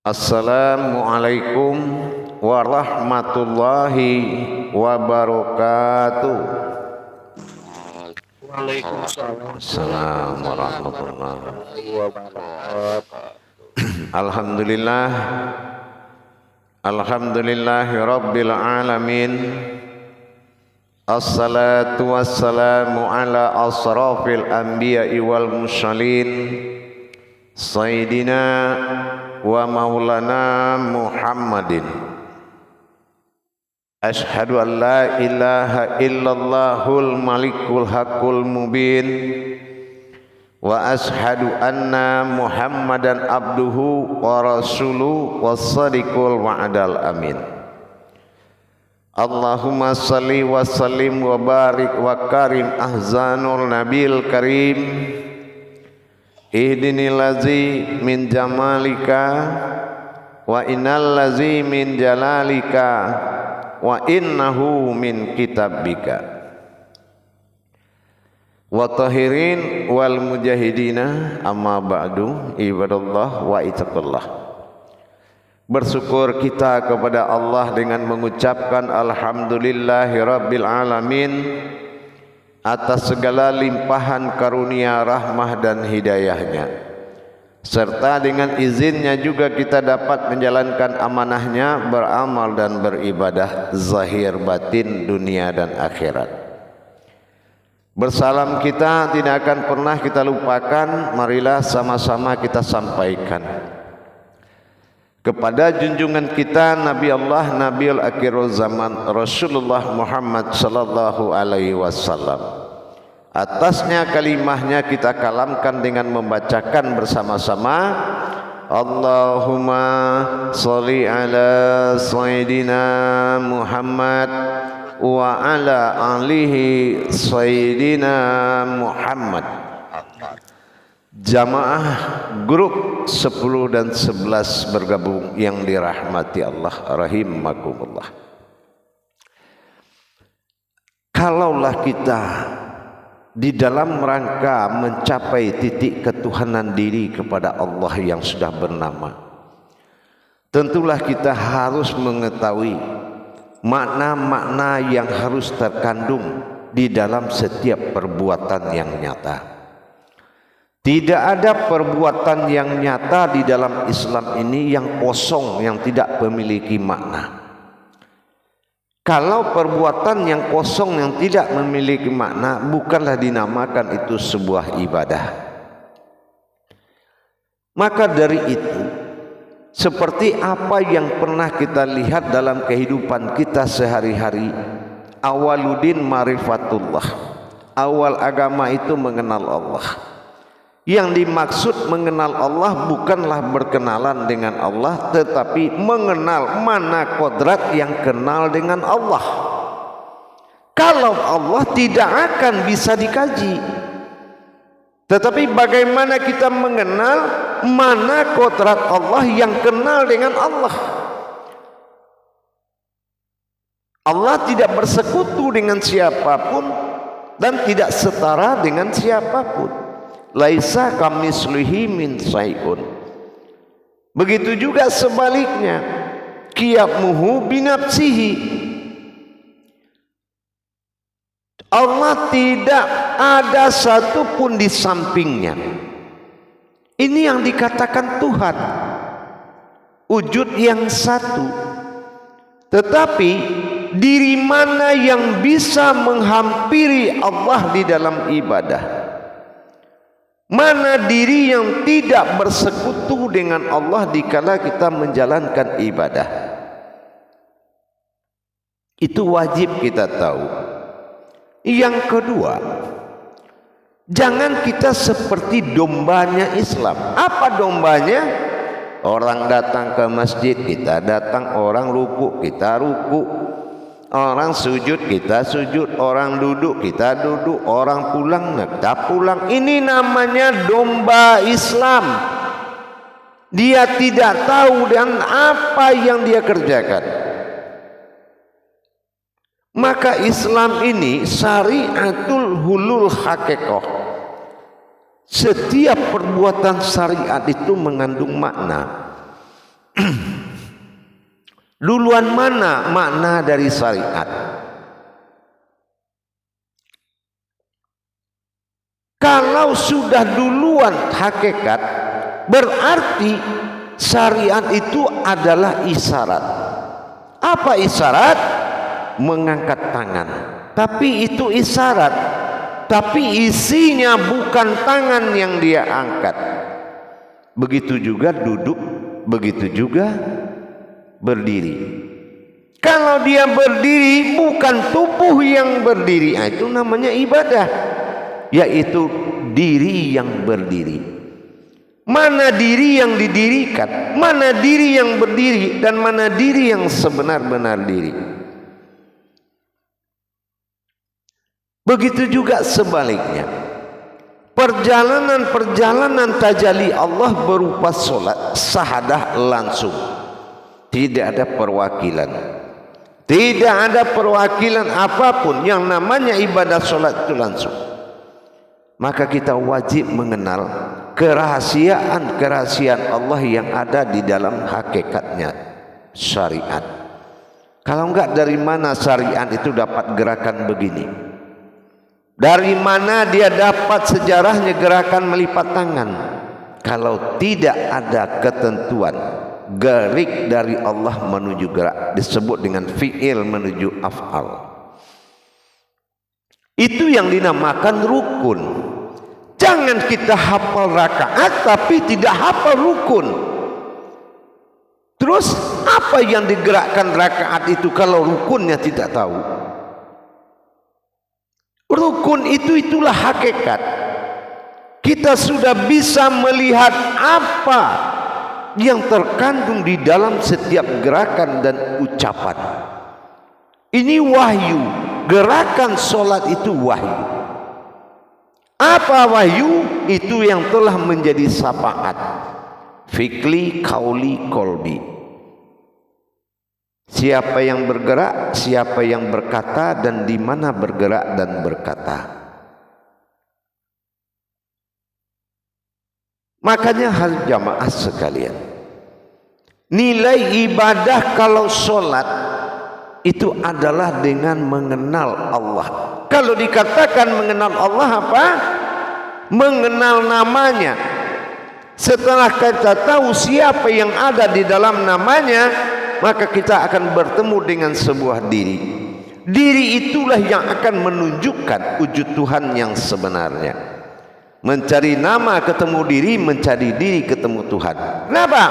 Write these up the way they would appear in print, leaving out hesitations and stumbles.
Assalamualaikum warahmatullahi wabarakatuh. Waalaikumsalam warahmatullahi wabarakatuh. Alhamdulillah, alhamdulillahi rabbil alamin. Assalatu wassalamu ala asrafil anbiya'i wal mursalin Sayyidina wa maulana Muhammadin. Ashhadu an la ilaha illallahul malikul haqqul mubin wa ashhadu anna Muhammadan abduhu wa rasuluhu was-sadiqul wa'dal amin. Allahumma salli wa sallim wa barik wa karim ahzanul nabil karim. Ihdinil ladzi min jamalika wa innal ladzi min jalalika wa innahu min kitabika. Wa tahirin wal mujahidina amma ba'du ibadallah wa ittaqullah. Bersyukur kita kepada Allah dengan mengucapkan alhamdulillahirabbil alamin atas segala limpahan karunia, rahmah dan hidayahnya, serta dengan izinnya juga kita dapat menjalankan amanahnya, beramal dan beribadah zahir batin dunia dan akhirat. Bersalam kita tidak akan pernah kita lupakan, marilah sama-sama kita sampaikan kepada junjungan kita Nabi Allah Nabiul Akhirul Zaman Rasulullah Muhammad sallallahu alaihi wasallam. Atasnya kalimahnya kita kalamkan dengan membacakan bersama-sama Allahumma sholli ala sayyidina Muhammad wa ala alihi sayyidina Muhammad. Jamaah grup 10 dan 11 bergabung yang dirahmati Allah rahimakumullah. Kalaulah kita di dalam rangka mencapai titik ketuhanan diri kepada Allah yang sudah bernama, tentulah kita harus mengetahui makna-makna yang harus terkandung di dalam setiap perbuatan yang nyata. Tidak ada perbuatan yang nyata di dalam Islam ini yang kosong, yang tidak memiliki makna. Kalau perbuatan yang kosong, yang tidak memiliki makna, bukanlah dinamakan itu sebuah ibadah. Maka dari itu, seperti apa yang pernah kita lihat dalam kehidupan kita sehari-hari, awaludin marifatullah. Awal agama itu mengenal Allah. Yang dimaksud mengenal Allah bukanlah berkenalan dengan Allah, tetapi mengenal mana kodrat yang kenal dengan Allah. Kalau Allah tidak akan bisa dikaji, tetapi bagaimana kita mengenal mana kodrat Allah yang kenal dengan Allah. Allah tidak bersekutu dengan siapapun dan tidak setara dengan siapapun. Laisa kamislihi min syai'un. Begitu juga sebaliknya, qiyamuhu binafsihi. Allah tidak ada satupun di sampingnya. Ini yang dikatakan Tuhan, wujud yang satu. Tetapi diri mana yang bisa menghampiri Allah di dalam ibadah? Mana diri yang tidak bersekutu dengan Allah dikala kita menjalankan ibadah? Itu wajib kita tahu. Yang kedua, jangan kita seperti dombanya Islam. Apa dombanya? Orang datang ke masjid, kita datang. Orang ruku, kita ruku. Orang sujud, kita sujud. Orang duduk, kita duduk. Orang pulang, kita pulang. Ini namanya domba Islam. Dia tidak tahu dan apa yang dia kerjakan. Maka Islam ini syariatul hulul haqiqah. Setiap perbuatan syariat itu mengandung makna. Duluan mana makna dari syariat? Kalau sudah duluan hakikat, berarti syariat itu adalah isyarat. Apa isyarat? Mengangkat tangan. Tapi itu isyarat, tapi isinya bukan tangan yang dia angkat. Begitu juga duduk, begitu juga berdiri. Kalau dia berdiri, bukan tubuh yang berdiri, itu namanya ibadah, yaitu diri yang berdiri. Mana diri yang didirikan, mana diri yang berdiri, dan mana diri yang sebenar-benar diri. Begitu juga sebaliknya, perjalanan tajalli Allah berupa solat sahadah langsung, tidak ada perwakilan, tidak ada perwakilan apapun. Yang namanya ibadah solat itu langsung. Maka kita wajib mengenal kerahasiaan Allah yang ada di dalam hakikatnya syariat. Kalau enggak, dari mana syariat itu dapat gerakan begini? Dari mana dia dapat sejarahnya gerakan melipat tangan? Kalau tidak ada ketentuan gerik dari Allah menuju gerak, disebut dengan fi'il menuju af'al. Itu yang dinamakan rukun. Jangan kita hafal rakaat tapi tidak hafal rukun. Terus apa yang digerakkan rakaat itu kalau rukunnya tidak tahu? Rukun itulah hakikat. Kita sudah bisa melihat apa yang terkandung di dalam setiap gerakan dan ucapan. Ini wahyu. Gerakan solat itu wahyu. Apa wahyu? Itu yang telah menjadi syafaat. Fikli, kauli, kolbi. Siapa yang bergerak, siapa yang berkata, dan di mana bergerak dan berkata. Makanya hal jamaah sekalian, nilai ibadah kalau sholat itu adalah dengan mengenal Allah. Kalau dikatakan mengenal Allah apa? Mengenal namanya. Setelah kita tahu siapa yang ada di dalam namanya, maka kita akan bertemu dengan sebuah diri. Diri itulah yang akan menunjukkan wujud Tuhan yang sebenarnya. Mencari nama ketemu diri, mencari diri ketemu Tuhan. Kenapa?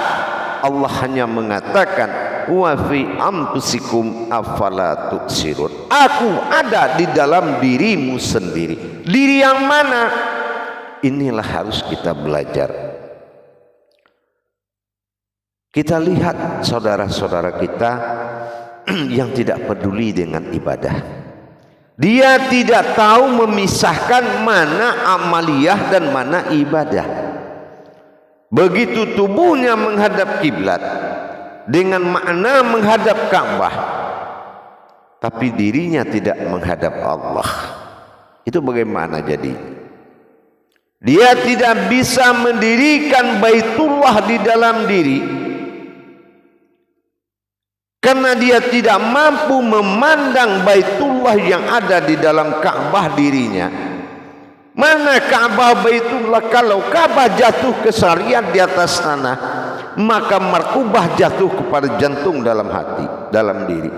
Allah hanya mengatakan, wa fi anfusikum afala tubsirun. Aku ada di dalam dirimu sendiri. Diri yang mana? Inilah harus kita belajar. Kita lihat saudara-saudara kita yang tidak peduli dengan ibadah. Dia tidak tahu memisahkan mana amaliyah dan mana ibadah. Begitu tubuhnya menghadap kiblat dengan makna menghadap Ka'bah, tapi dirinya tidak menghadap Allah. Itu bagaimana jadi? Dia tidak bisa mendirikan Baitullah di dalam diri, karena dia tidak mampu memandang Baitullah yang ada di dalam Ka'bah dirinya. Mana Ka'bah Baitullah? Kalau Ka'bah jatuh ke syariat di atas tanah, maka markubah jatuh kepada jantung dalam hati, dalam diri.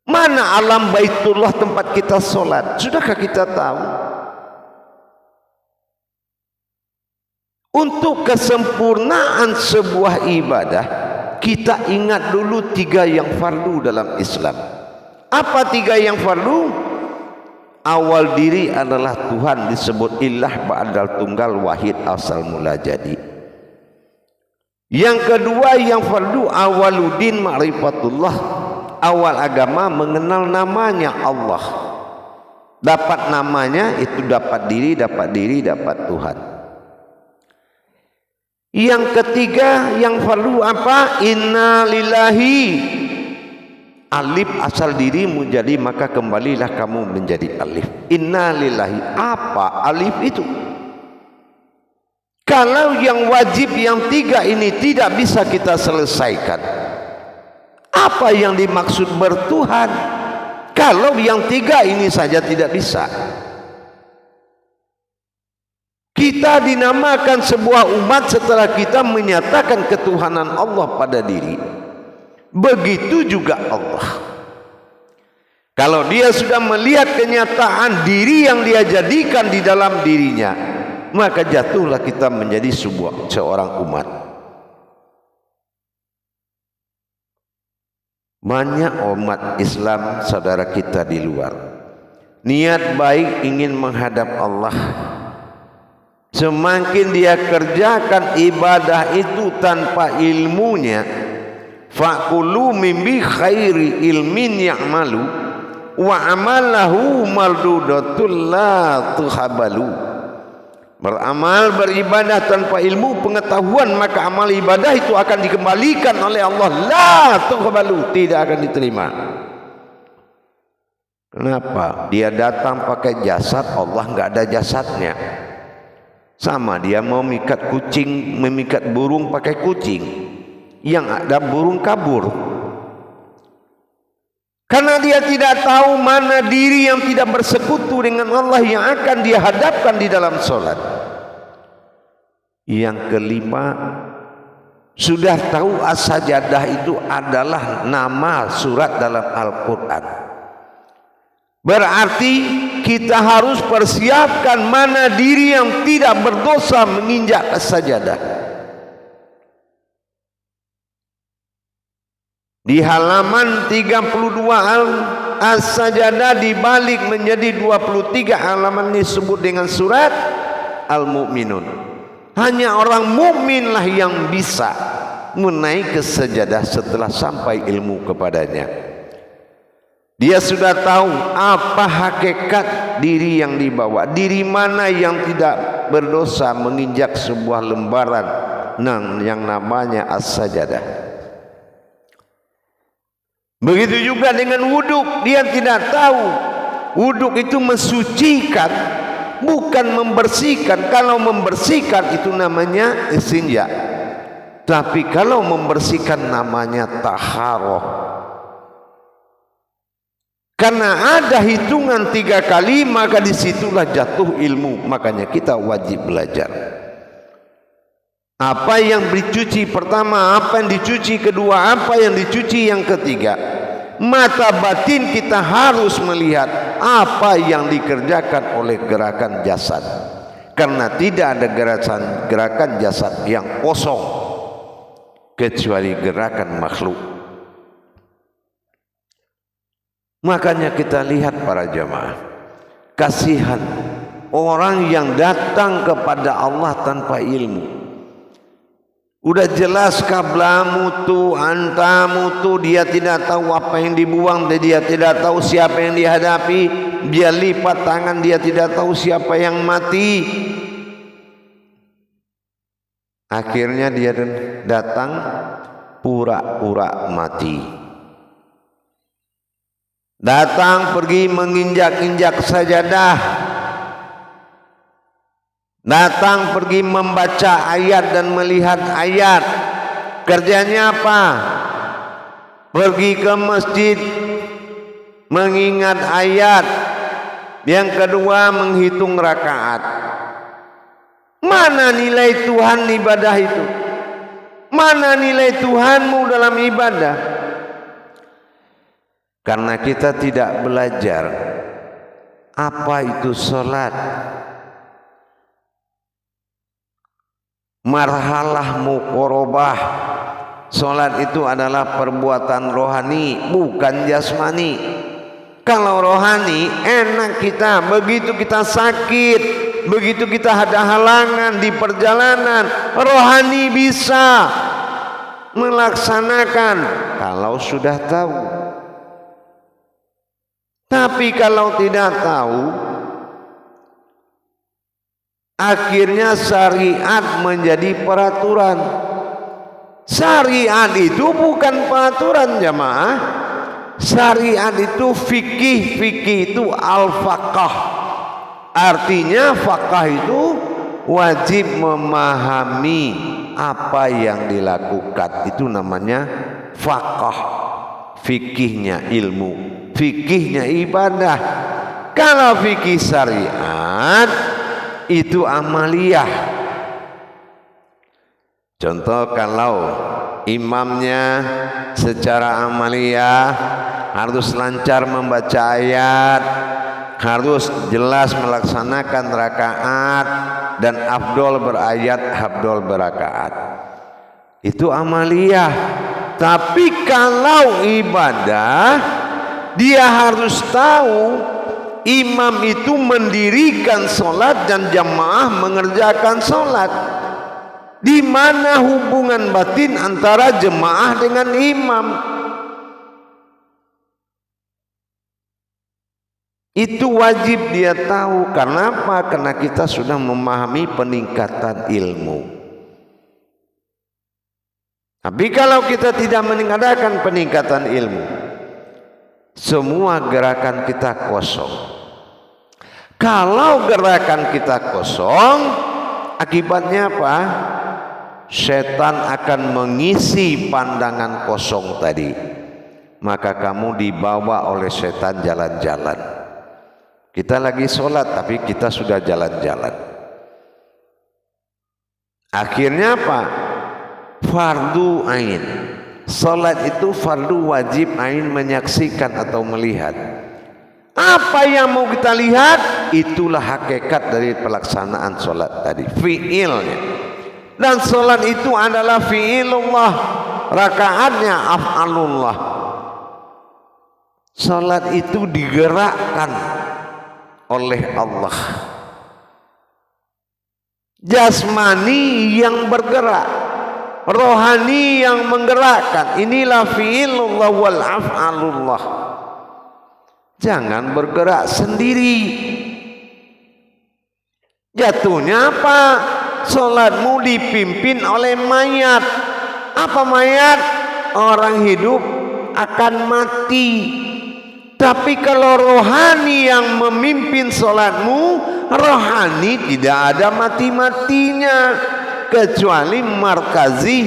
Mana alam Baitullah tempat kita sholat? Sudahkah kita tahu? Untuk kesempurnaan sebuah ibadah, kita ingat dulu 3 yang fardu dalam Islam. Apa 3 yang fardu? Awal diri adalah Tuhan, disebut ilah ba'dal tunggal wahid asal mula jadi. Yang kedua yang fardu, awaludin ma'rifatullah. Awal agama mengenal namanya Allah. Dapat namanya itu dapat diri, dapat Tuhan. Yang ketiga yang fardu apa? Inna lillahi. Alif asal dirimu jadi, maka kembalilah kamu menjadi alif. Inna lillahi. Apa alif itu? Kalau yang wajib yang 3 ini tidak bisa kita selesaikan, apa yang dimaksud bertuhan? Kalau yang 3 ini saja tidak bisa. Kita dinamakan sebuah umat setelah kita menyatakan ketuhanan Allah pada diri. Begitu juga Allah. Kalau dia sudah melihat kenyataan diri yang dia jadikan di dalam dirinya, maka jatuhlah kita menjadi seorang umat. Banyak umat Islam saudara kita di luar, niat baik ingin menghadap Allah. Semakin dia kerjakan ibadah itu tanpa ilmunya, faqulu mimbi khairi ilmin ya'malu wa amalahu maldudatul la tuhabalu. Beramal beribadah tanpa ilmu pengetahuan, maka amal ibadah itu akan dikembalikan oleh Allah, la tuhabalu, tidak akan diterima. Kenapa? Dia datang pakai jasad, Allah nggak ada jasadnya. Sama dia mau memikat kucing, memikat burung pakai kucing, yang ada burung kabur. Karena dia tidak tahu mana diri yang tidak bersekutu dengan Allah yang akan dia hadapkan di dalam sholat. Yang kelima, sudah tahu as-sajadah itu adalah nama surat dalam Al-Quran. Berarti kita harus persiapkan mana diri yang tidak berdosa menginjak as-sajadah. Di halaman 32 as-sajadah dibalik menjadi 23 halaman disebut dengan surat Al-Mu'minun. Hanya orang mukminlah yang bisa menaik ke sajadah setelah sampai ilmu kepadanya. Dia sudah tahu apa hakikat diri yang dibawa, diri mana yang tidak berdosa menginjak sebuah lembaran yang namanya as-sajadah. Begitu juga dengan wuduk, dia tidak tahu wuduk itu mensucikan, bukan membersihkan. Kalau membersihkan itu namanya istinja, tapi kalau membersihkan namanya taharah. Karena ada hitungan 3 kali, maka disitulah jatuh ilmu. Makanya kita wajib belajar. Apa yang dicuci pertama, apa yang dicuci kedua, apa yang dicuci yang ketiga. Mata batin kita harus melihat apa yang dikerjakan oleh gerakan jasad. Karena tidak ada gerakan jasad yang kosong kecuali gerakan makhluk. Makanya kita lihat para jamaah, kasihan orang yang datang kepada Allah tanpa ilmu. Udah jelas kablamu tu, antamu tu, dia tidak tahu apa yang dibuang, dia tidak tahu siapa yang dihadapi, dia lipat tangan, dia tidak tahu siapa yang mati. Akhirnya dia datang pura-pura mati. Datang pergi menginjak-injak sajadah, datang pergi membaca ayat dan melihat ayat. Kerjanya apa? Pergi ke masjid mengingat ayat. Yang kedua menghitung rakaat. Mana nilai Tuhan ibadah itu? Mana nilai Tuhanmu dalam ibadah? Karena kita tidak belajar apa itu sholat, marhalah muqarabah. Sholat itu adalah perbuatan rohani, bukan jasmani. Kalau rohani enak kita, begitu kita sakit, begitu kita ada halangan di perjalanan, rohani bisa melaksanakan kalau sudah tahu. Tapi kalau tidak tahu, akhirnya syariat menjadi peraturan. Syariat itu bukan peraturan jamaah. Syariat itu fikih, fikih itu al-faqah. Artinya faqah itu wajib memahami apa yang dilakukan. Itu namanya faqih, fikihnya ilmu, fikihnya ibadah. Kalau fikih syariat itu amaliyah. Contoh, kalau imamnya secara amaliyah harus lancar membaca ayat, harus jelas melaksanakan rakaat, dan afdol berayat, afdol berakaat. Itu amaliyah. Tapi kalau ibadah, dia harus tahu imam itu mendirikan sholat dan jamaah mengerjakan sholat. Di mana hubungan batin antara jemaah dengan imam? Itu wajib dia tahu. Kenapa? Karena kita sudah memahami peningkatan ilmu. Tapi kalau kita tidak meningkatkan peningkatan ilmu, semua gerakan kita kosong. Kalau gerakan kita kosong, akibatnya apa? Setan akan mengisi pandangan kosong tadi. Maka kamu dibawa oleh setan jalan-jalan. Kita lagi sholat tapi kita sudah jalan-jalan. Akhirnya apa? Fardu ain. Sholat itu fardu wajib ain, menyaksikan atau melihat. Apa yang mau kita lihat, itulah hakikat dari pelaksanaan sholat tadi, fi'ilnya. Dan sholat itu adalah fi'ilullah, rakaatnya af'alullah. Sholat itu digerakkan oleh Allah. Jasmani yang bergerak, rohani yang menggerakkan. Inilah fi'ilullah wal af'alullah. Jangan bergerak sendiri. Jatuhnya apa? Sholatmu dipimpin oleh mayat. Apa mayat? Orang hidup akan mati. Tapi kalau rohani yang memimpin sholatmu, rohani tidak ada mati-matinya, kecuali markazi,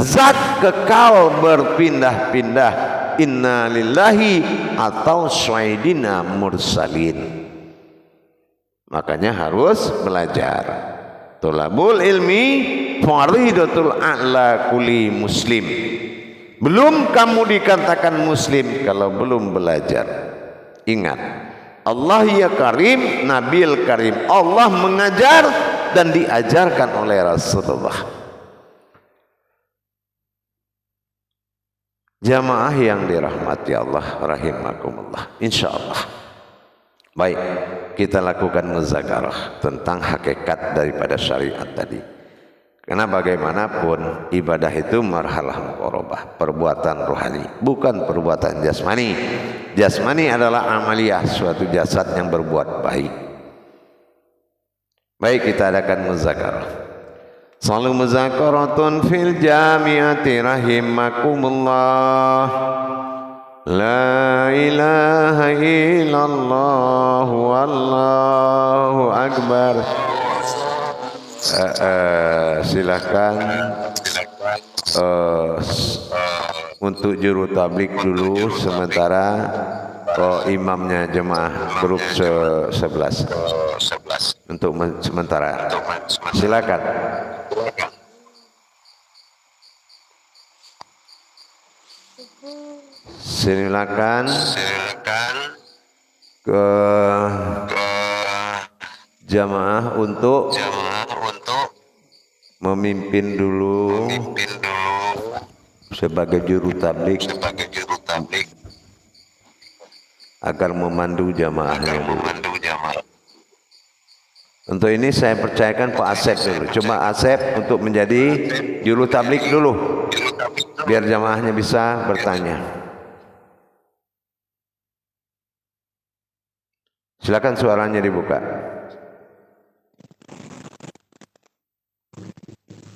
zat kekal berpindah-pindah. Inna lillahi atau syaidina mursalin. Makanya harus belajar. Tolabul ilmi faridatul a'la kulli muslim. Belum kamu dikatakan muslim kalau belum belajar. Ingat, Allah ya karim, Nabil karim. Allah mengajar dan diajarkan oleh Rasulullah. Jamaah yang dirahmati Allah rahimakumullah, insyaallah. Baik, kita lakukan muzakarah tentang hakikat daripada syariat tadi. Karena bagaimanapun ibadah itu marhalah muqarabah, perbuatan rohani, bukan perbuatan jasmani. Jasmani adalah amaliyah, suatu jasad yang berbuat baik. Baik, kita adakan muzakarah. Salu muzakaratun fil jami'ati rahimakumullah. La ilaha illallah wallahu akbar. Silakan untuk juru tablik dulu sementara imamnya jemaah grup 11 untuk sementara. Silakan. Silakan ke jamaah untuk memimpin dulu sebagai juru tablik agar memandu jamaahnya dulu. Untuk ini saya percayakan Pak Asep dulu. Coba Asep untuk menjadi juru tablik dulu biar jamaahnya bisa bertanya. Silakan suaranya dibuka.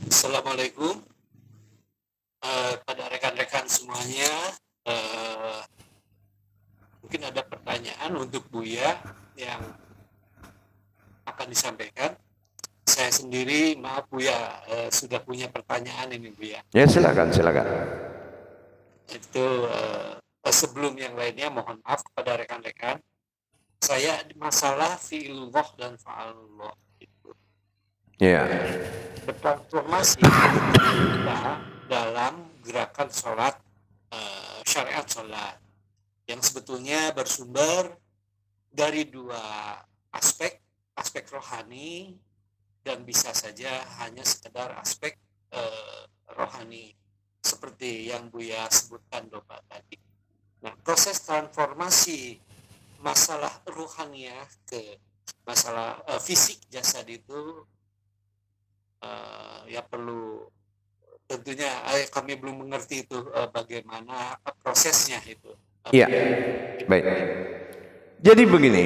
Assalamualaikum pada rekan-rekan semuanya. Mungkin ada pertanyaan untuk Buya yang akan disampaikan. saya sendiri, maaf Buya, sudah punya pertanyaan ini Buya. Ya silakan. Itu sebelum yang lainnya mohon maaf kepada rekan-rekan. Saya masalah fi'ilullah dan fa'alullah itu Ya. bertransformasi kita dalam gerakan sholat, syariat sholat yang sebetulnya bersumber dari dua aspek rohani dan bisa saja hanya sekedar aspek rohani seperti yang Buya sebutkan Bapak tadi. Nah, proses transformasi masalah ruhaniyah ke masalah fisik jasad itu ya perlu tentunya kami belum mengerti itu bagaimana prosesnya itu. Iya. Baik. Jadi begini.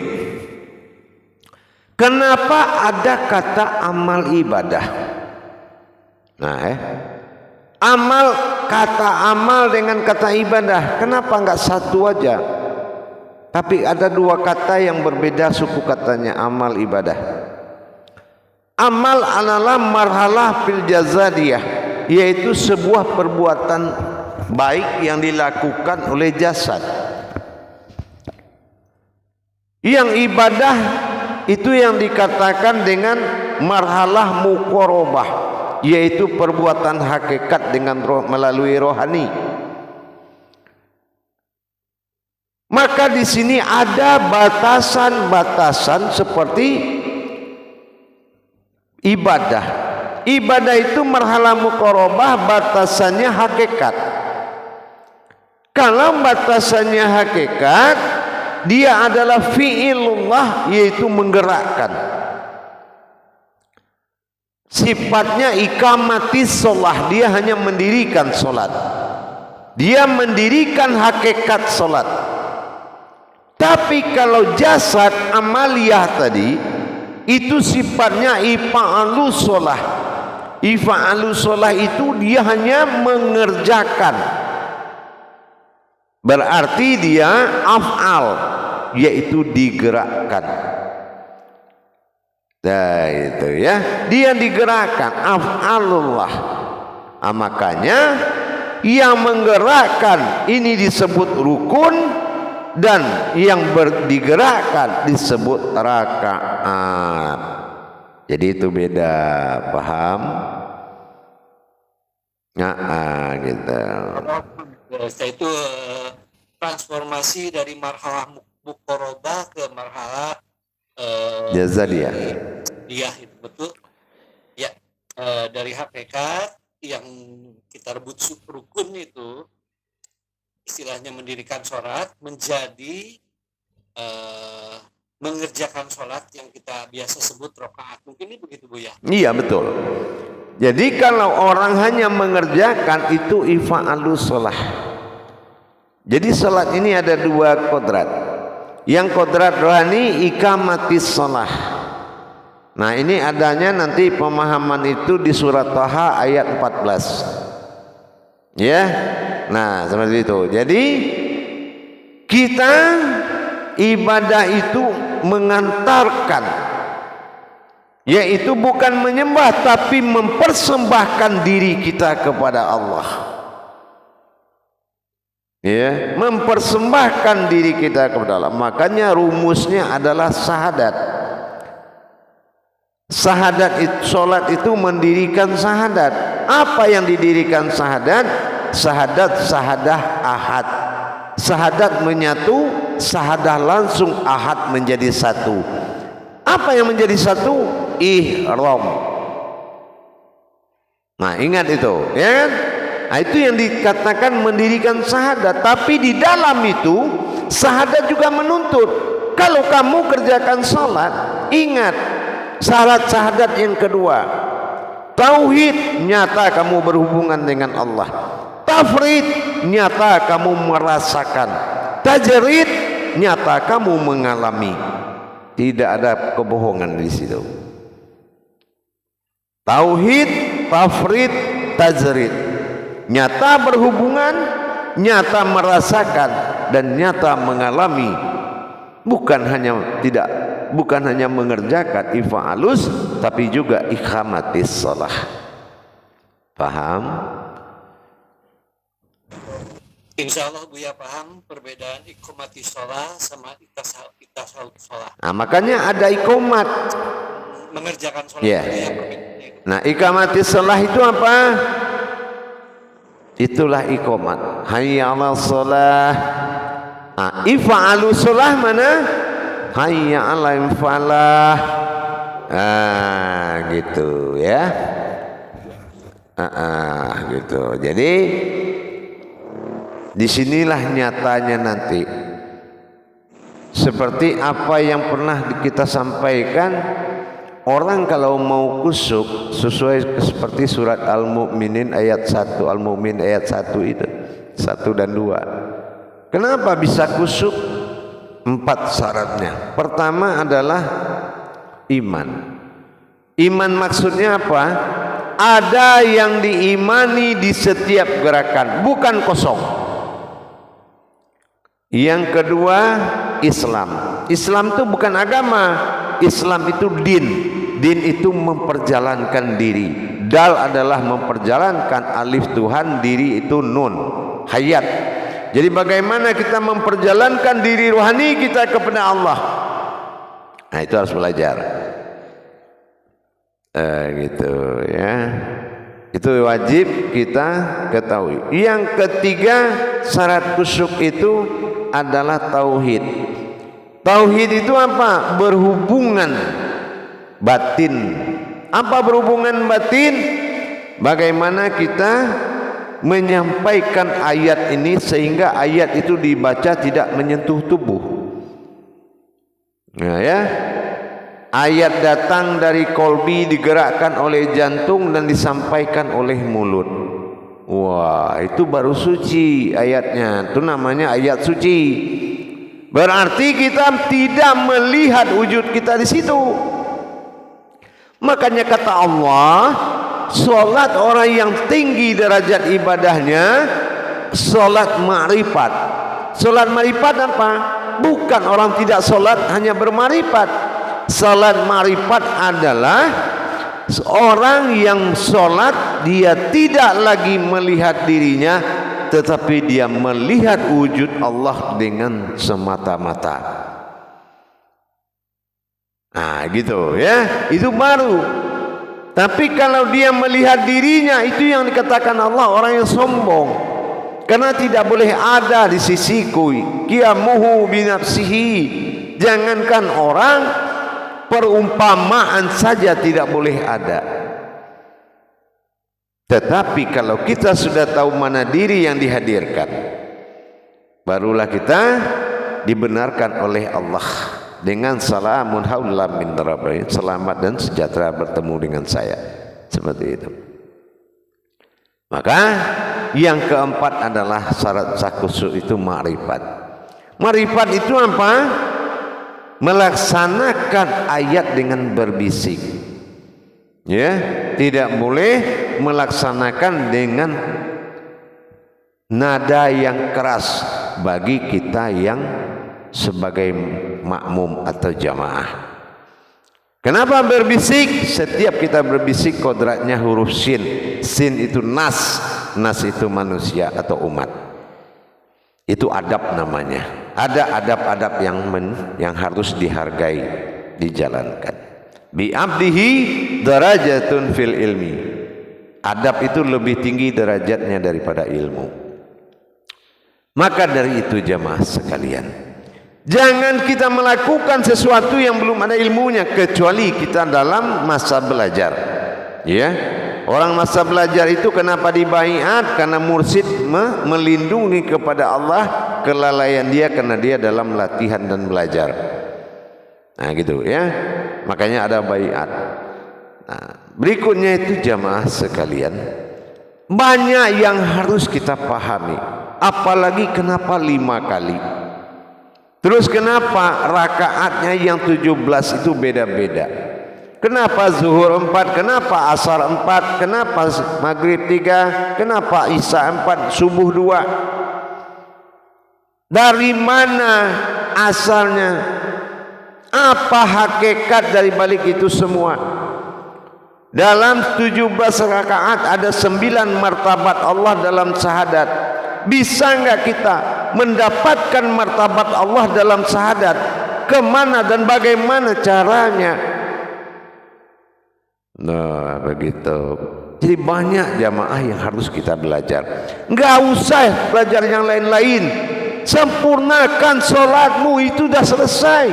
Kenapa ada kata amal ibadah? Nah, kata amal dengan kata ibadah, kenapa enggak satu aja? Tapi ada dua kata yang berbeda suku katanya, amal ibadah. Amal adalah marhalah fil jazadiyah, yaitu sebuah perbuatan baik yang dilakukan oleh jasad. Yang ibadah itu yang dikatakan dengan marhalah muqarabah, yaitu perbuatan hakikat dengan melalui rohani. Maka di sini ada batasan-batasan seperti ibadah. Ibadah itu marhalah muqarabah, batasannya hakikat. Kalau batasannya hakikat, dia adalah fi'ilullah, yaitu menggerakkan. Sifatnya ikamatis sholah, dia hanya mendirikan sholat. Dia mendirikan hakikat sholat. Tapi kalau jasad amaliyah tadi, itu sifatnya ifa'alu sholah. Ifa'alu sholah itu dia hanya mengerjakan. Berarti dia af'al, yaitu digerakkan. Nah itu ya, dia digerakkan, af'alullah. Makanya yang menggerakkan ini disebut rukun, dan yang digerakkan disebut rakaat. Jadi itu beda, paham? Gitu. Itu transformasi dari marhalah muqarabah ke marhalah jazadiyah. Iya, itu betul. Ya, dari hakikat yang kita rebut rukun itu, istilahnya mendirikan sholat, menjadi mengerjakan sholat yang kita biasa sebut rakaat. Mungkin ini begitu Bu ya? Iya betul. Jadi kalau orang hanya mengerjakan itu ifa'alu sholah. Jadi sholat ini ada dua kodrat. Yang kodrat rohani ikamatis sholah. Nah ini adanya nanti pemahaman itu di surat Taha ayat 14. Ya. Nah seperti itu. Jadi kita ibadah itu mengantarkan, yaitu bukan menyembah tapi mempersembahkan diri kita kepada Allah. Ya, mempersembahkan diri kita kepada Allah. Makanya rumusnya adalah syahadat. Syahadat itu, sholat itu mendirikan syahadat. Apa yang didirikan syahadat? Syahadah ahad. Syahadat menyatu, syahadah langsung, ahad menjadi satu. Apa yang menjadi satu? Ihram. Nah ingat itu, ya kan? Nah, itu yang dikatakan mendirikan syahadat. Tapi di dalam itu syahadat juga menuntut, kalau kamu kerjakan sholat, ingat syarat syahadat yang kedua, tauhid, nyata kamu berhubungan dengan Allah. Tafrid, nyata kamu merasakan. Tajrid, nyata kamu mengalami. Tidak ada kebohongan di situ. Tauhid, tafrid, tajrid, nyata berhubungan, nyata merasakan, dan nyata mengalami. Bukan hanya tidak bukan hanya mengerjakan ifa'alus, tapi juga iqamatis shalah. Paham? Insya Allah Buya paham perbedaan iqamati sholat sama itasawuf sholat. Nah, makanya ada iqamat. Mengerjakan sholat Ya. itu ya perbedaannya. Nah, iqamatis shalah itu apa? Itulah iqamat. Hayya 'alas shalah. Nah, ifa'alus shalah mana? Hayya 'alal falah. Gitu ya. Gitu. Jadi disinilah nyatanya nanti seperti apa yang pernah kita sampaikan, orang kalau mau kusyuk sesuai seperti surat Al-Mu'minin ayat 1, Al-Mu'min ayat 1 itu 1 dan 2. Kenapa bisa kusyuk? 4 syaratnya. Pertama adalah iman. Iman maksudnya apa? Ada yang diimani di setiap gerakan, bukan kosong. Yang kedua, Islam. Islam itu bukan agama. Islam itu din. Din itu memperjalankan diri. Dal adalah memperjalankan, alif Tuhan, diri itu nun, hayat. Jadi bagaimana kita memperjalankan diri rohani kita kepada Allah? Nah, itu harus belajar. Gitu ya. Itu wajib kita ketahui. Yang ketiga, syarat kusyuk itu adalah tauhid. Tauhid itu apa? Berhubungan batin. Apa berhubungan batin? Bagaimana kita menyampaikan ayat ini sehingga ayat itu dibaca tidak menyentuh tubuh. Nah, ya. Ayat datang dari kolbi, digerakkan oleh jantung dan disampaikan oleh mulut. Wah, itu baru suci ayatnya. Itu namanya ayat suci. Berarti kita tidak melihat wujud kita di situ. Makanya kata Allah, salat orang yang tinggi derajat ibadahnya salat ma'rifat. Salat ma'rifat apa? Bukan orang tidak salat hanya berma'rifat. Salat ma'rifat adalah seorang yang salat dia tidak lagi melihat dirinya, tetapi dia melihat wujud Allah dengan semata-mata. Nah, gitu ya. Itu baru. Tapi kalau dia melihat dirinya, itu yang dikatakan Allah orang yang sombong. Karena tidak boleh ada di sisiku qiyamuhu binafsihi. Jangankan orang, perumpamaan saja tidak boleh ada. Tetapi kalau kita sudah tahu mana diri yang dihadirkan, barulah kita dibenarkan oleh Allah dengan salamun haulam min rabbi, selamat dan sejahtera bertemu dengan saya. Seperti itu. Maka yang keempat adalah syarat khusyuk itu ma'rifat. Ma'rifat itu apa? Melaksanakan ayat dengan berbisik. Ya, tidak boleh melaksanakan dengan nada yang keras bagi kita yang sebagai makmum atau jamaah. Kenapa berbisik? Setiap kita berbisik kodratnya huruf sin. Sin itu nas. Nas itu manusia atau umat. Itu adab namanya. Ada adab-adab yang harus dihargai, dijalankan. Bi abdihi darajatun fil ilmi. Adab itu lebih tinggi derajatnya daripada ilmu. Maka dari itu jamaah sekalian, jangan kita melakukan sesuatu yang belum ada ilmunya kecuali kita dalam masa belajar. Ya. Orang masa belajar itu kenapa dibaiat? Karena mursyid melindungi kepada Allah kelalaian dia karena dia dalam latihan dan belajar. Nah, gitu ya. Makanya ada baiat. Nah, berikutnya itu jamaah sekalian, banyak yang harus kita pahami. Apalagi kenapa 5 kali? Terus kenapa rakaatnya yang 17 itu beda-beda? Kenapa zuhur 4, kenapa asar 4, kenapa maghrib 3, kenapa isya 4, subuh 2? Dari mana asalnya? Apa hakikat dari balik itu semua? Dalam 17 rakaat ada 9 martabat Allah dalam syahadat. Bisa enggak kita mendapatkan martabat Allah dalam syahadat? Kemana dan bagaimana caranya? Nah begitu. Jadi banyak jamaah yang harus kita belajar. Enggak usah belajar yang lain-lain. Sempurnakan sholatmu, itu sudah selesai.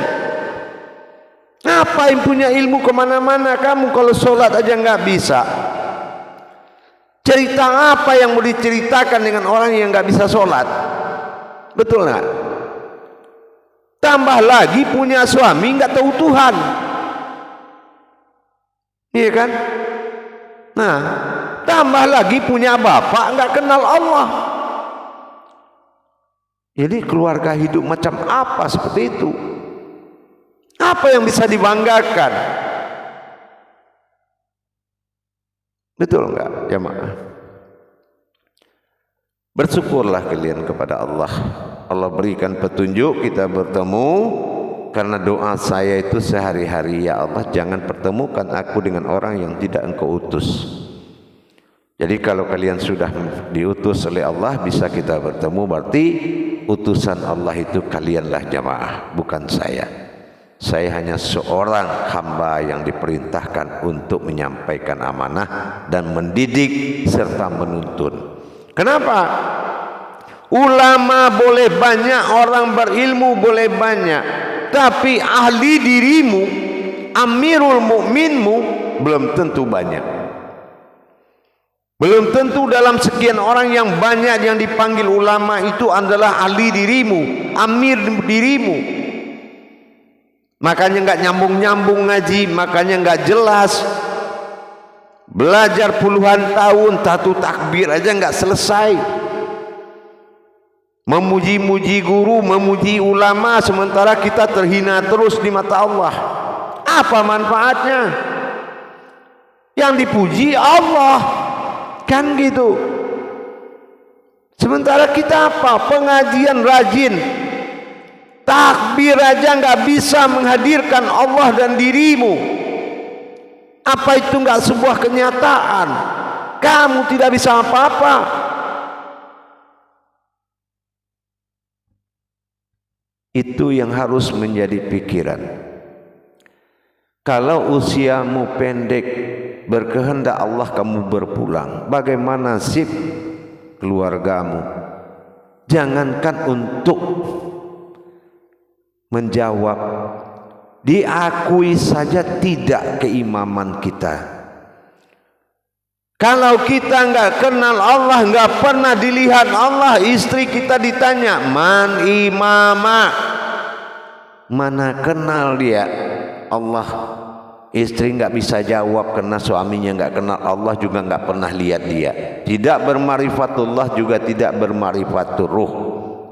Ngapain punya ilmu kemana-mana kamu kalau sholat aja nggak bisa? Cerita apa yang mau diceritakan dengan orang yang nggak bisa sholat? Betul nggak? Tambah lagi punya suami nggak tahu Tuhan, iya kan? Nah, tambah lagi punya bapak nggak kenal Allah. Jadi keluarga hidup macam apa seperti itu? Apa yang bisa dibanggakan? Betul enggak jamaah? Bersyukurlah kalian kepada Allah. Allah berikan petunjuk kita bertemu. Karena doa saya itu sehari-hari, ya Allah jangan pertemukan aku dengan orang yang tidak engkau utus. Jadi kalau kalian sudah diutus oleh Allah bisa kita bertemu, berarti utusan Allah itu kalianlah jamaah, bukan saya. Saya hanya seorang hamba yang diperintahkan untuk menyampaikan amanah dan mendidik serta menuntun. Kenapa? Ulama boleh banyak, orang berilmu boleh banyak, tapi ahli dirimu, amirul mukminmu belum tentu banyak. Belum tentu dalam sekian orang yang banyak yang dipanggil ulama itu adalah ahli dirimu, amir dirimu. Makanya nggak nyambung-nyambung ngaji, makanya nggak jelas. Belajar puluhan tahun, satu takbir aja nggak selesai. Memuji-muji guru, memuji ulama, sementara kita terhina terus di mata Allah. Apa manfaatnya? Yang dipuji Allah, kan gitu. Sementara kita apa? Pengajian rajin, takbir aja nggak bisa menghadirkan Allah dan dirimu. Apa itu nggak sebuah kenyataan? Kamu tidak bisa apa-apa. Itu yang harus menjadi pikiran. Kalau usiamu pendek, berkehendak Allah kamu berpulang, bagaimana nasib keluargamu? Jangankan untuk menjawab, diakui saja tidak keimaman kita. Kalau kita nggak kenal Allah, nggak pernah dilihat Allah, istri kita ditanya man imama, mana kenal dia Allah. Istri nggak bisa jawab karena suaminya nggak kenal Allah, juga nggak pernah lihat dia. Tidak bermarifatullah, juga tidak bermarifatul ruh,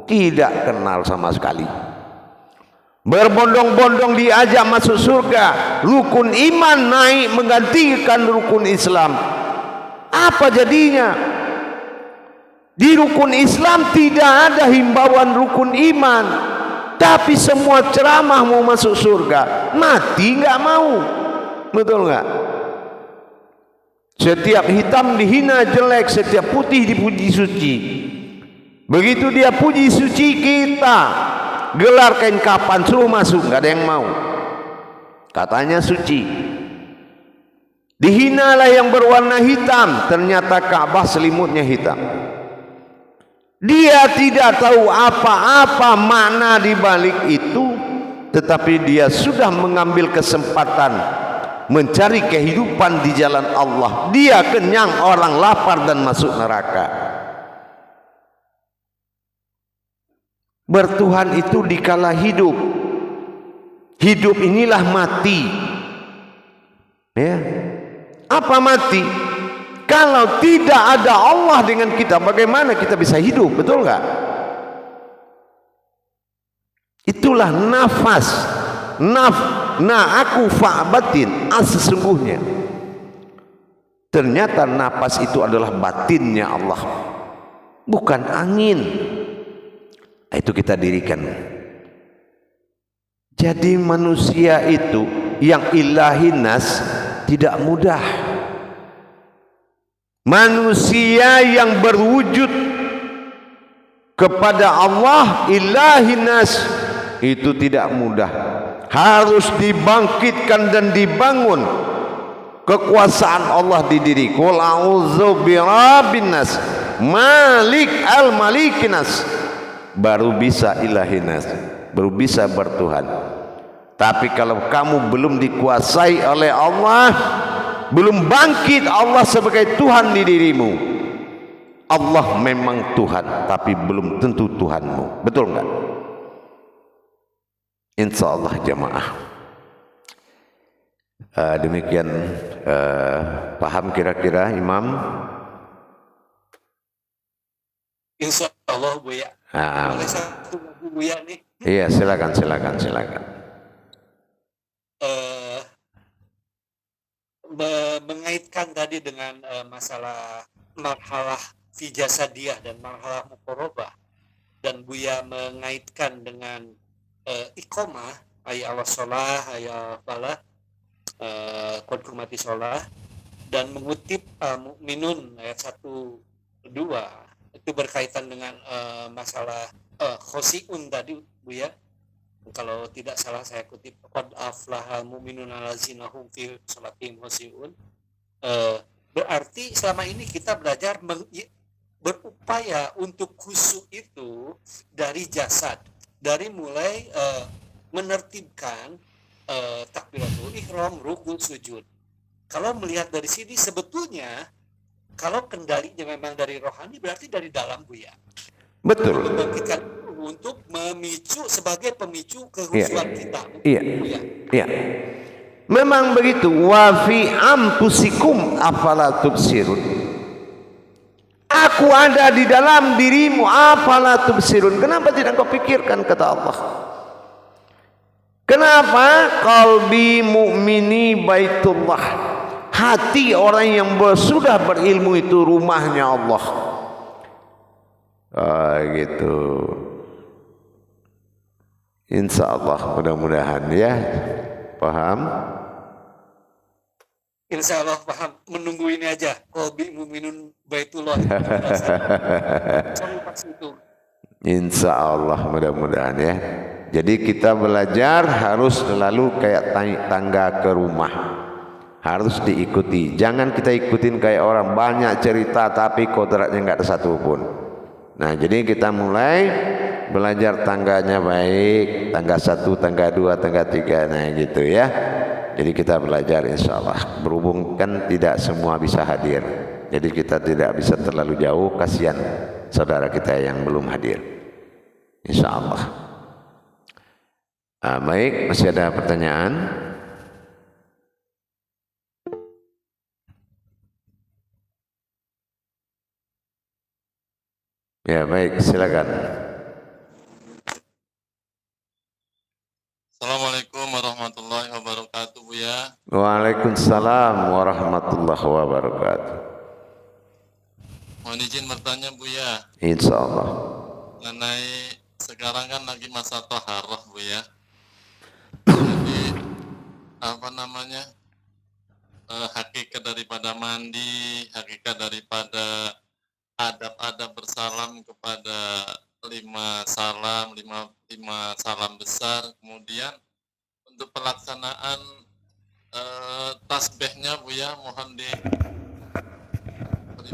tidak kenal sama sekali. Berbondong-bondong diajak masuk surga, rukun iman naik menggantikan rukun Islam. Apa jadinya? Di rukun Islam tidak ada himbauan rukun iman, tapi semua ceramah mau masuk surga, mati nggak mau. Betul nggak? Setiap hitam dihina jelek, setiap putih dipuji suci. Begitu dia puji suci, kita gelar kain kapan suruh masuk, nggak ada yang mau. Katanya suci. Dihinalah yang berwarna hitam, ternyata Ka'bah selimutnya hitam. Dia tidak tahu apa-apa makna di balik itu, tetapi dia sudah mengambil kesempatan mencari kehidupan di jalan Allah. Dia kenyang, orang lapar dan masuk neraka. Bertuhan itu dikala hidup. Hidup inilah mati. Ya. Apa mati? Kalau tidak ada Allah dengan kita, bagaimana kita bisa hidup? Betul nggak? Itulah nafas. Aku fa'batin, sesungguhnya. Ternyata nafas itu adalah batinnya Allah, bukan angin. Itu kita dirikan. Jadi manusia itu yang ilahi nas tidak mudah. Manusia yang berwujud kepada Allah ilahi nas itu tidak mudah. Harus dibangkitkan dan dibangun kekuasaan Allah di diri. Qul a'udzu birabbin nas, malik al-malikin nas. Baru bisa ilahi nas, baru bisa bertuhan. Tapi kalau kamu belum dikuasai oleh Allah, belum bangkit Allah sebagai Tuhan di dirimu, Allah memang Tuhan tapi belum tentu Tuhanmu. Betul enggak? Insya Allah jamaah. Demikian paham kira-kira Imam? Insya Allah Buya. Boleh satu lagu Buya nih? Iya, silakan. Mengaitkan tadi dengan masalah marhalah fi jasadiyah dan marhalah muqarrabah, dan Buya mengaitkan dengan iqamah ayat Allah sholah ayat falah qad qamati sholah, dan mengutip Mukminun ayat 1-2 itu berkaitan dengan masalah khosiun tadi Buya. Kalau tidak salah saya kutip qad aflaha mu'minun allazina hum fi sholatihim khoshi'un. Berarti selama ini kita belajar berupaya untuk khusyuk itu dari jasad, dari mulai menertibkan takbiratul ihram, rukun, sujud. Kalau melihat dari sini sebetulnya kalau kendalinya memang dari rohani berarti dari dalam Buya. Betul. Membangkitkan untuk memicu sebagai pemicu kehusuan kita. Iya. Memang begitu. Wa fi anfusikum afala tubsirun. Aku ada di dalam dirimu, afala tubsirun. Kenapa tidak kau pikirkan, kata Allah. Kenapa? Qalbi mu'mini baitullah. Hati orang yang sudah berilmu itu rumahnya Allah. Gitu. Insya Allah mudah-mudahan ya paham. Insya Allah paham. Menunggu ini aja. Qalbi mu'minun baitullah. Insya Allah mudah-mudahan ya. Jadi kita belajar harus selalu kayak tangga ke rumah. Harus diikuti. Jangan kita ikutin kayak orang banyak cerita tapi kodratnya nggak ada satu pun. Nah, jadi kita mulai belajar tangganya baik, tangga 1, tangga 2, tangga 3, nah gitu ya. Jadi kita belajar insya Allah. Berhubung kan tidak semua bisa hadir, jadi kita tidak bisa terlalu jauh, kasihan saudara kita yang belum hadir. Insya Allah. Baik, masih ada pertanyaan? Ya baik, silakan. Assalamualaikum warahmatullahi wabarakatuh, Buya. Waalaikumsalam warahmatullahi wabarakatuh. Mohon izin bertanya, Buya. Insya Allah. Mengenai sekarang kan lagi masa taharah, Buya. Jadi apa namanya? Hakikat daripada mandi, hakikat daripada adab-adab bersalam kepada lima salam besar. Kemudian untuk pelaksanaan tasbihnya Buya, mohon diberi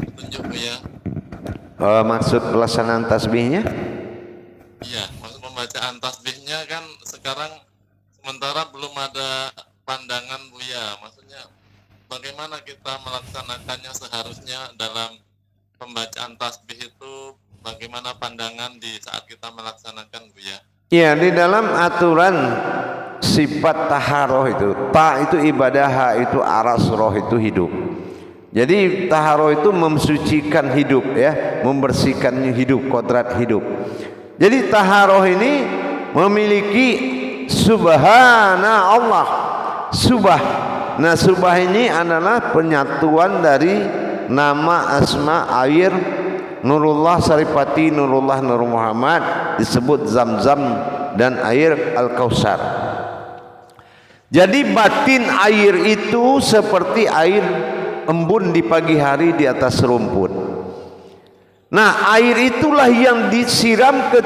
petunjuk Buya. Maksud pelaksanaan tasbihnya? Iya, maksud pembacaan tasbihnya kan sekarang sementara belum ada pandangan Buya. Maksudnya bagaimana kita melaksanakannya seharusnya dalam pembacaan tasbih itu, bagaimana pandangan di saat kita melaksanakan Buya? Ya, di dalam aturan sifat taharoh itu, ta itu ibadah, ha itu aras, roh itu hidup. Jadi taharoh itu memsucikan hidup ya, membersihkan hidup, kodrat hidup. Jadi taharoh ini memiliki subhana Allah. Nah subah ini adalah penyatuan dari nama, asma, air, Nurullah Saripati, Nurullah Nur Muhammad, disebut Zam-Zam dan air Al-Kausar. Jadi batin air itu seperti air embun di pagi hari di atas rumput. Nah, air itulah yang disiram ke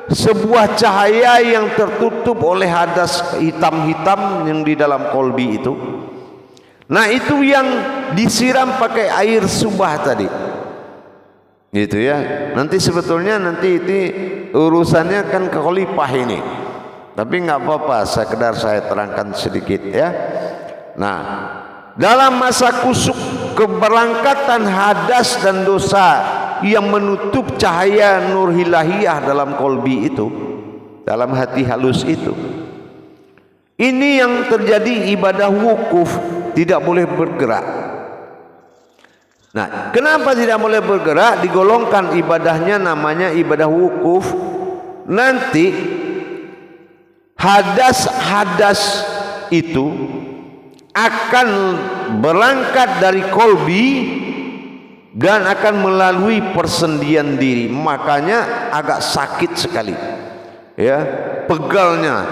sebuah cahaya yang tertutup oleh hadas hitam-hitam yang di dalam kolbi itu. Nah, itu yang disiram pakai air subah tadi. Gitu ya. Nanti sebetulnya nanti itu urusannya kan ke khalifah ini. Tapi nggak apa-apa, sekedar saya terangkan sedikit ya. Nah, dalam masa kusuk keberangkatan hadas dan dosa yang menutup cahaya nur hilahiyah dalam kolbi itu, dalam hati halus itu, ini yang terjadi ibadah wukuf, tidak boleh bergerak. Nah, kenapa tidak boleh bergerak? Digolongkan ibadahnya namanya ibadah wukuf. Nanti hadas-hadas itu akan berangkat dari kolbi dan akan melalui persendian diri. Makanya agak sakit sekali ya, pegalnya,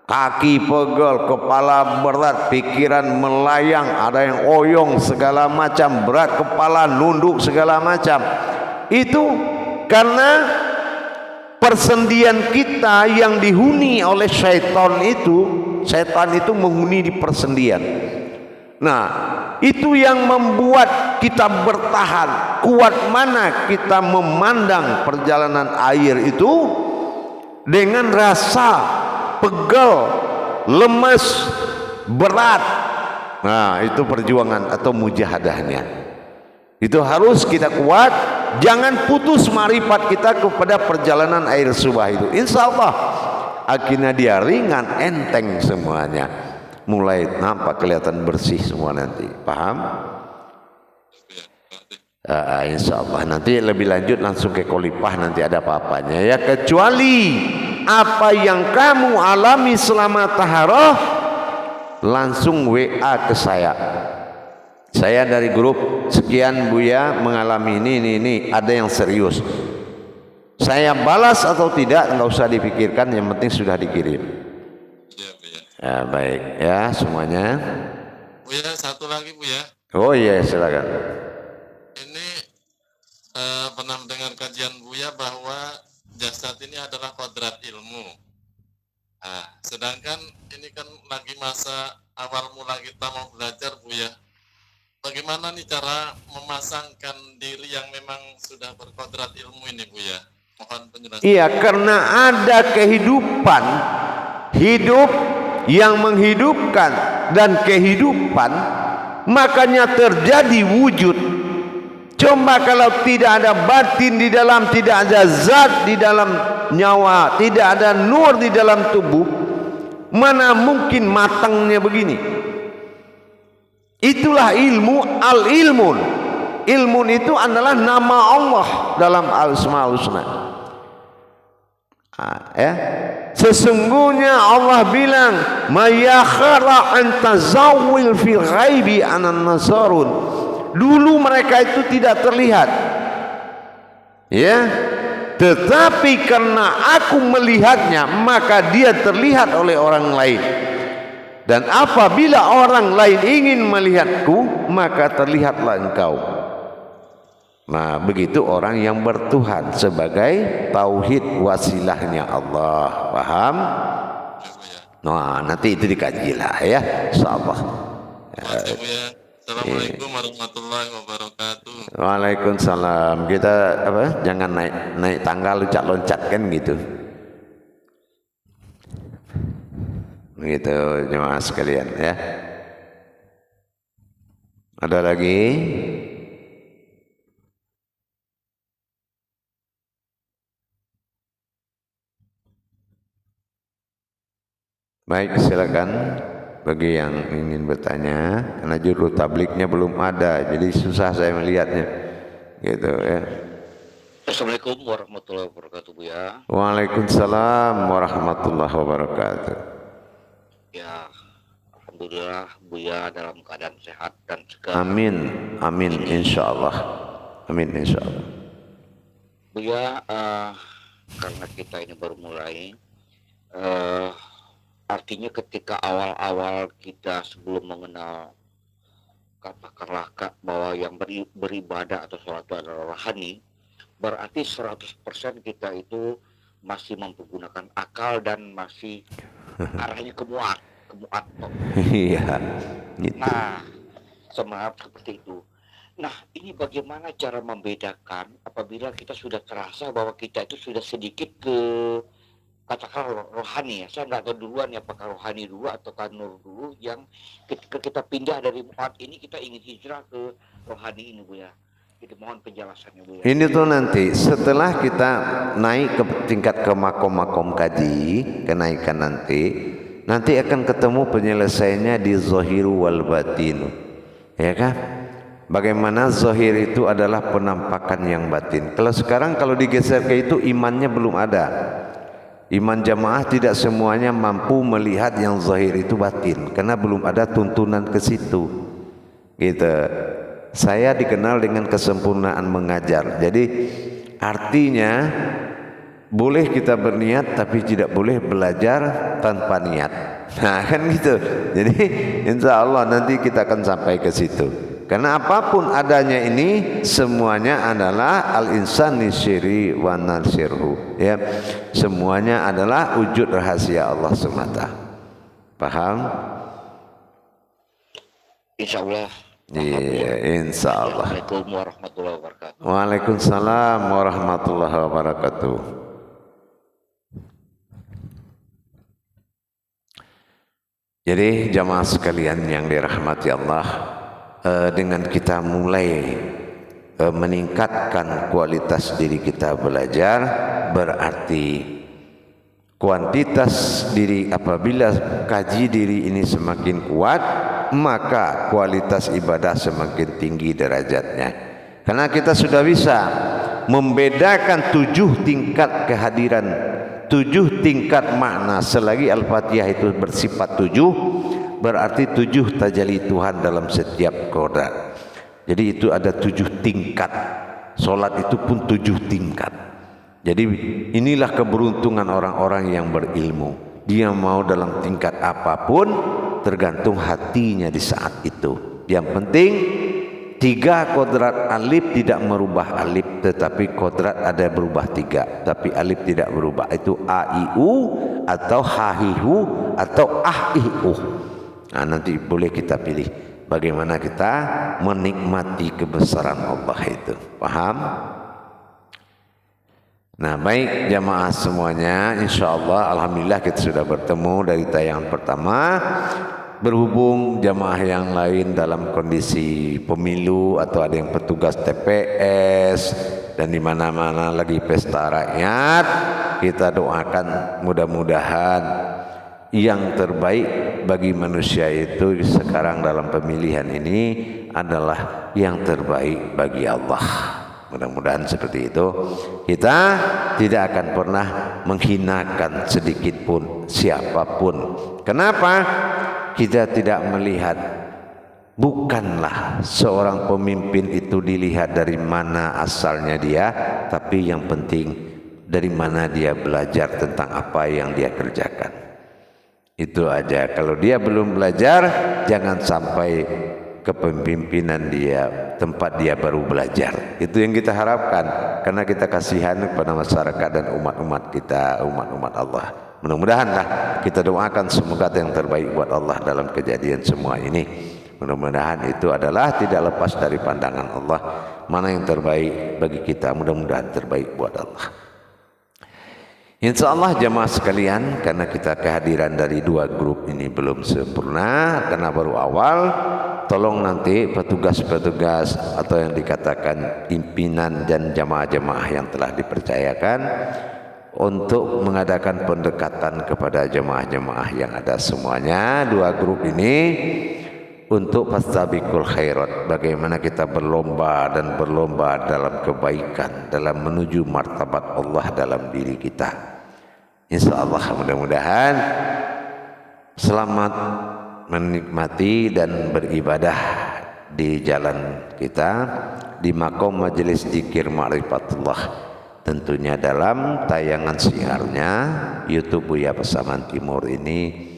kaki pegal, kepala berat, pikiran melayang, ada yang oyong segala macam, berat kepala, nunduk segala macam. Itu karena persendian kita yang dihuni oleh syaitan itu. Syaitan itu menghuni di persendian. Nah, itu yang membuat kita bertahan. Kuat mana kita memandang perjalanan air itu dengan rasa pegal, lemas, berat. Nah, itu perjuangan atau mujahadahnya. Itu harus kita kuat, jangan putus marifat kita kepada perjalanan air subah itu. Insya Allah akhirnya dia ringan, enteng semuanya, mulai nampak kelihatan bersih semua nanti. Paham? Insya Allah nanti lebih lanjut langsung ke khalifah, nanti ada apa-apanya ya. Kecuali apa yang kamu alami selama taharah, langsung WA ke saya. Saya dari grup sekian Buya mengalami ini, ada yang serius. Saya balas atau tidak nggak usah dipikirkan, yang penting sudah dikirim. Ya, baik ya semuanya. Buya, satu lagi Buya. Oh iya, silakan. Ini pernah mendengar kajian Buya bahwa jasad ini adalah kodrat ilmu. Nah, sedangkan ini kan lagi masa awal mula kita mau belajar Buya. Bagaimana nih cara memasangkan diri yang memang sudah berkodrat ilmu ini Buya? Mohon penjelasan. Iya, karena ada kehidupan, hidup yang menghidupkan dan kehidupan, makanya terjadi wujud. Coba kalau tidak ada batin di dalam, tidak ada zat di dalam nyawa, tidak ada nur di dalam tubuh, mana mungkin matangnya begini? Itulah ilmu, al-ilmun. Ilmun itu adalah nama Allah dalam al-asmaul husna. Ya. Sesungguhnya Allah bilang, "Mayakhara an tazawwil fil ghaibi anan nasarun." Dulu mereka itu tidak terlihat. Ya. Tetapi karena aku melihatnya, maka dia terlihat oleh orang lain. Dan apabila orang lain ingin melihatku, maka terlihatlah engkau. Nah, begitu orang yang bertuhan sebagai tauhid wasilahnya Allah. Paham? Nah, nanti itu dikajilah ya, insyaallah. Assalamualaikum warahmatullahi wabarakatuh. Waalaikumsalam. Kita jangan naik tangga loncat-loncat kan gitu. Begitu jemaah sekalian ya. Ada lagi? Baik, silakan bagi yang ingin bertanya, karena juru tabliknya belum ada, jadi susah saya melihatnya. Gitu ya. Assalamualaikum warahmatullahi wabarakatuh Buya. Waalaikumsalam warahmatullahi wabarakatuh. Ya, alhamdulillah Buya dalam keadaan sehat dan segar. Amin, amin insyaallah. Amin insyaallah. Buya, karena kita ini baru mulai, artinya ketika awal-awal kita sebelum mengenal katakanlah bahwa yang beribadah atau sholat itu adalah rohani, berarti 100% kita itu masih mempergunakan akal dan masih arahnya ke muat. Iya. Gitu. Nah, seperti itu. Nah, ini bagaimana cara membedakan apabila kita sudah terasa bahwa kita itu sudah sedikit ke katakanlah rohani ya. Saya nggak tahu duluan ya apakah rohani dulu atau nur dulu yang ketika kita pindah dari muat ini kita ingin hijrah ke rohani ini Bu ya. Jadi mohon penjelasannya Bu ya. Ini tuh nanti setelah kita naik ke tingkat ke makom-makom kaji, kenaikan nanti akan ketemu penyelesaiannya di zahiru wal batin. Ya kan? Bagaimana zahir itu adalah penampakan yang batin. Kalau sekarang kalau digeser ke itu imannya belum ada. Iman jamaah tidak semuanya mampu melihat yang zahir itu batin karena belum ada tuntunan ke situ. Gitu. Saya dikenal dengan kesempurnaan mengajar. Jadi artinya boleh kita berniat tapi tidak boleh belajar tanpa niat. Nah kan gitu. Jadi insya Allah nanti kita akan sampai ke situ. Karena apapun adanya ini semuanya adalah al-insan nisyiri wa nasirhu. Ya, semuanya adalah wujud rahasia Allah semata. Paham? Insya Allah. Iya, insya Allah. Assalamualaikum warahmatullahi wabarakatuh. Waalaikumsalam warahmatullahi wabarakatuh. Jadi jamaah sekalian yang dirahmati Allah, dengan kita mulai meningkatkan kualitas diri kita belajar, berarti kuantitas diri apabila kaji diri ini semakin kuat, maka kualitas ibadah semakin tinggi derajatnya. Karena kita sudah bisa membedakan 7 tingkat kehadiran, 7 tingkat makna. Selagi Al-Fatihah itu bersifat 7, berarti 7 tajalli Tuhan dalam setiap kodrat. Jadi itu ada 7 tingkat. Solat itu pun 7 tingkat. Jadi inilah keberuntungan orang-orang yang berilmu. Dia mau dalam tingkat apapun, tergantung hatinya di saat itu. Yang penting 3 kodrat alif tidak merubah alif, tetapi kodrat ada berubah 3, tapi alif tidak berubah. Itu a i u atau ha hi hu atau ah i u. Nah, nanti boleh kita pilih bagaimana kita menikmati kebesaran Allah itu. Paham? Nah, baik jamaah semuanya, insyaallah alhamdulillah kita sudah bertemu dari tayangan pertama. Berhubung jamaah yang lain dalam kondisi pemilu atau ada yang petugas TPS dan di mana-mana lagi pesta rakyat, kita doakan mudah-mudahan yang terbaik bagi manusia itu sekarang dalam pemilihan ini adalah yang terbaik bagi Allah. Mudah-mudahan seperti itu. Kita tidak akan pernah menghinakan sedikit pun siapapun. Kenapa? Kita tidak melihat, bukanlah seorang pemimpin itu dilihat dari mana asalnya dia, tapi yang penting dari mana dia belajar tentang apa yang dia kerjakan. Itu aja. Kalau dia belum belajar, jangan sampai kepemimpinan dia, tempat dia baru belajar. Itu yang kita harapkan, karena kita kasihan kepada masyarakat dan umat-umat kita, umat-umat Allah. Mudah-mudahanlah kita doakan semoga yang terbaik buat Allah dalam kejadian semua ini. Mudah-mudahan itu adalah tidak lepas dari pandangan Allah. Mana yang terbaik bagi kita, mudah-mudahan terbaik buat Allah. Insya Allah jamaah sekalian, karena kita kehadiran dari 2 grup ini belum sempurna, karena baru awal, tolong nanti petugas-petugas atau yang dikatakan pimpinan dan jamaah-jamaah yang telah dipercayakan untuk mengadakan pendekatan kepada jemaah-jemaah yang ada semuanya 2 grup ini untuk fastabiqul khairat, bagaimana kita berlomba dan berlomba dalam kebaikan, dalam menuju martabat Allah dalam diri kita. Insyaallah mudah-mudahan selamat menikmati dan beribadah di jalan kita di makom majelis zikir ma'rifatullah. Tentunya dalam tayangan siarnya YouTube Buya Pasaman Timur ini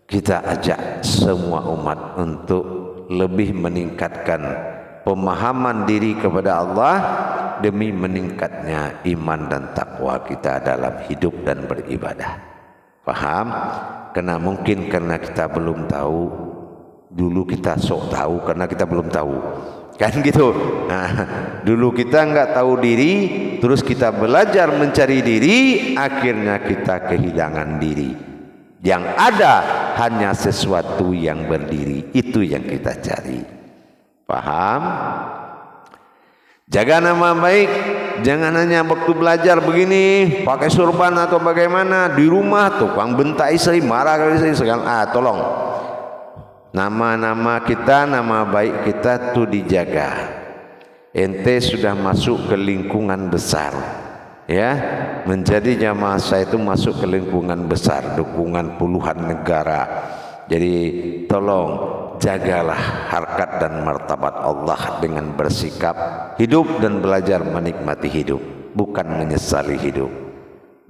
kita ajak semua umat untuk lebih meningkatkan pemahaman diri kepada Allah demi meningkatnya iman dan takwa kita dalam hidup dan beribadah. Paham? Karena mungkin karena kita belum tahu, dulu kita sok tahu karena kita belum tahu, kan gitu. Nah, dulu kita nggak tahu diri, terus kita belajar mencari diri, akhirnya kita kehilangan diri. Yang ada hanya sesuatu yang berdiri, itu yang kita cari. Paham? Jaga nama baik, jangan hanya waktu belajar begini pakai surban atau bagaimana, di rumah tukang bentak istri, marah kali istri, sekarang tolong nama kita, nama baik kita tuh dijaga. Ente sudah masuk ke lingkungan besar, ya, menjadi jamaah saya itu masuk ke lingkungan besar, dukungan puluhan negara. Jadi tolong jagalah harkat dan martabat Allah dengan bersikap hidup dan belajar menikmati hidup, bukan menyesali hidup.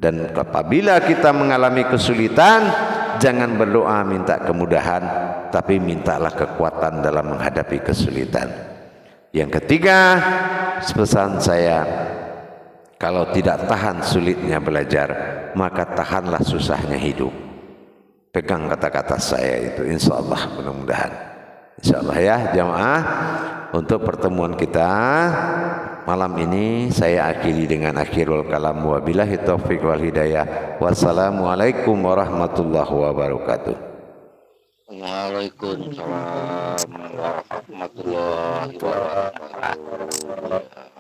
Dan apabila kita mengalami kesulitan, jangan berdoa minta kemudahan, tapi mintalah kekuatan dalam menghadapi kesulitan. Yang ketiga, pesan saya, kalau tidak tahan sulitnya belajar, maka tahanlah susahnya hidup. Pegang kata-kata saya itu, insya Allah, mudah-mudahan, insya Allah ya jamaah. Untuk pertemuan kita malam ini saya akhiri dengan akhirul kalam, wabillahi taufiq wal hidayah. Wassalamualaikum warahmatullahi wabarakatuh. Waalaikumsalam warahmatullahi wabarakatuh.